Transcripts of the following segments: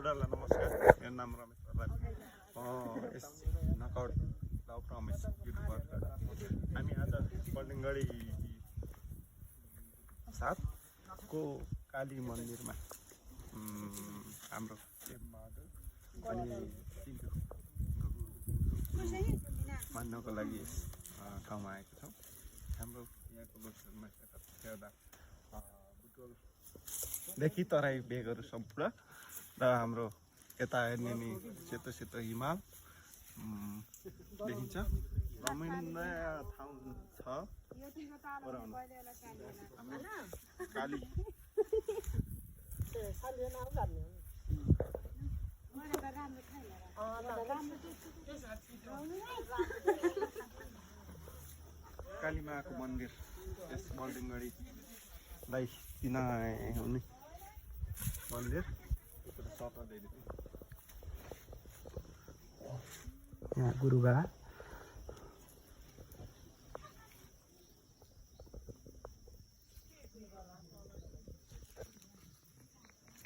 बुढालाई नमस्कार। मेरो नाम रमेश प्रधान। यस नकआउट लभ प्रमेश युट्युबर। हामी आज बल्डिङगढी 7 को काली मन्दिरमा हाम्रो अनि मान्नको लागि यस ठाउँमा आएको छौँ। हाम्रो यहाँको लोकसभा हेर्दा बुटवलदेखि तराई भेगहरू सम्पूर्ण र हाम्रो यता हेर्ने नि सेतो सेतो हिमाल देखिन्छ। रमणीय ठाउँ छ। काली कालीमाको मन्दिर यस बल्डिङगढीलाई चिनाए हुने मन्दिर यहाँ गुरुबा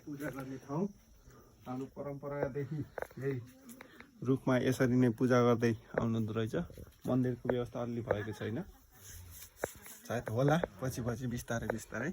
पूजा गर्ने ठाउँ। हाम्रो परम्परादेखि यही रुखमा यसरी नै पूजा गर्दै आउनुहुँदो रहेछ। मन्दिरको व्यवस्था अलि भएको छैन, सायद होला पछि बिस्तारै बिस्तारै।